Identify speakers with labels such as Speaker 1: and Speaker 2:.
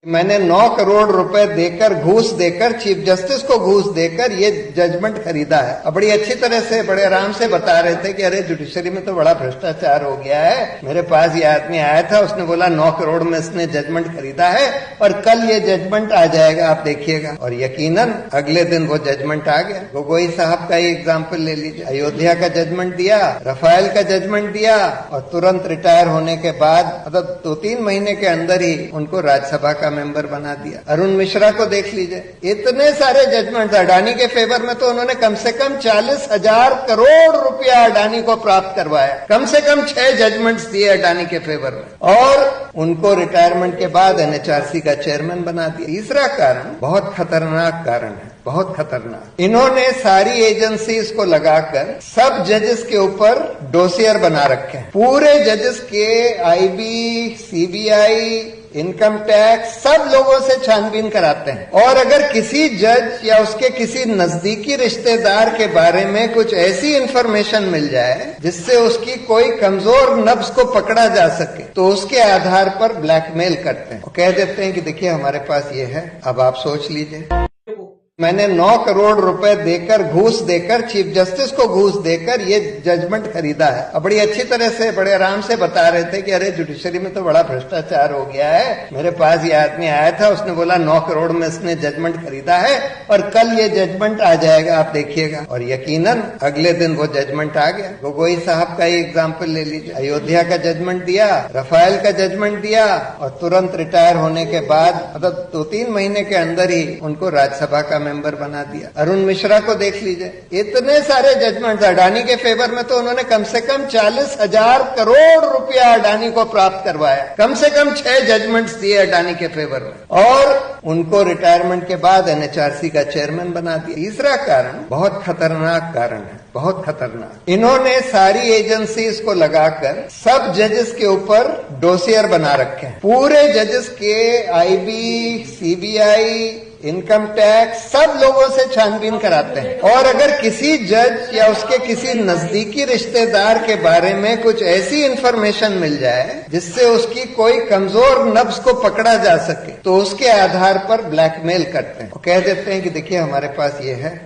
Speaker 1: मैंने 9 करोड़ रुपए देकर, घूस देकर, चीफ जस्टिस को घूस देकर ये जजमेंट खरीदा है। अब बड़ी अच्छी तरह से, बड़े आराम से बता रहे थे कि अरे जुडिशरी में तो बड़ा भ्रष्टाचार हो गया है। मेरे पास ये आदमी आया था, उसने बोला 9 करोड़ में इसने जजमेंट खरीदा है और कल ये जजमेंट आ जाएगा, आप देखिएगा। और यकीनन अगले दिन वो जजमेंट आ गया। गोगोई साहब का ही एग्जाम्पल ले लीजिए। अयोध्या का जजमेंट दिया, राफेल का जजमेंट दिया और तुरंत रिटायर होने के बाद, मतलब 2-3 महीने के अंदर ही उनको राज्यसभा का मेंबर बना दिया। अरुण मिश्रा को देख लीजिए, इतने सारे जजमेंट। अडानी के फेवर में तो उन्होंने कम से कम 40,000 करोड़ रुपया अडानी को प्राप्त करवाया। कम से कम 6 जजमेंट्स दिए अडानी के फेवर में और उनको रिटायरमेंट के बाद एनएचआरसी का चेयरमैन बना दिया। तीसरा कारण बहुत खतरनाक कारण है, बहुत खतरनाक। इन्होंने सारी एजेंसीज को लगाकर सब जजेस के ऊपर डोसियर बना रखे हैं। पूरे जजेस के आईबी, सीबीआई, इनकम टैक्स, सब लोगों से छानबीन कराते हैं। और अगर किसी जज या उसके किसी नजदीकी रिश्तेदार के बारे में कुछ ऐसी इंफॉर्मेशन मिल जाए जिससे उसकी कोई कमजोर नब्ज को पकड़ा जा सके, तो उसके आधार पर ब्लैकमेल करते हैं और कह देते हैं कि देखिए हमारे पास ये है, अब आप सोच लीजिए। मैंने 9 करोड़ रुपए देकर, घूस देकर, चीफ जस्टिस को घूस देकर ये जजमेंट खरीदा है। अब बड़ी अच्छी तरह से, बड़े आराम से बता रहे थे कि अरे जुडिशरी में तो बड़ा भ्रष्टाचार हो गया है। मेरे पास ये आदमी आया था, उसने बोला 9 करोड़ में इसने जजमेंट खरीदा है और कल ये जजमेंट आ जाएगा, आप देखिएगा। और यकीनन अगले दिन वो जजमेंट आ गया। गोगोई साहब का ही एग्जाम्पल ले लीजिए। अयोध्या का जजमेंट दिया, राफेल का जजमेंट दिया और तुरंत रिटायर होने के बाद, मतलब 2-3 महीने के अंदर ही उनको राज्यसभा का मेंबर बना दिया। अरुण मिश्रा को देख लीजिए, इतने सारे जजमेंट। अडानी के फेवर में तो उन्होंने कम से कम 40,000 करोड़ रुपया अडानी को प्राप्त करवाया। कम से कम 6 जजमेंट्स दिए अडानी के फेवर में और उनको रिटायरमेंट के बाद एनएचआरसी का चेयरमैन बना दिया। तीसरा कारण बहुत खतरनाक कारण है, बहुत खतरनाक। इन्होंने सारी एजेंसीज को लगाकर सब जजेस के ऊपर डोसियर बना रखे हैं। पूरे जजेस के आईबी, सीबीआई, इनकम टैक्स, सब लोगों से छानबीन कराते हैं। और अगर किसी जज या उसके किसी नजदीकी रिश्तेदार के बारे में कुछ ऐसी इंफॉर्मेशन मिल जाए जिससे उसकी कोई कमजोर नब्ज को पकड़ा जा सके, तो उसके आधार पर ब्लैकमेल करते हैं और कह देते हैं कि देखिए हमारे पास ये है।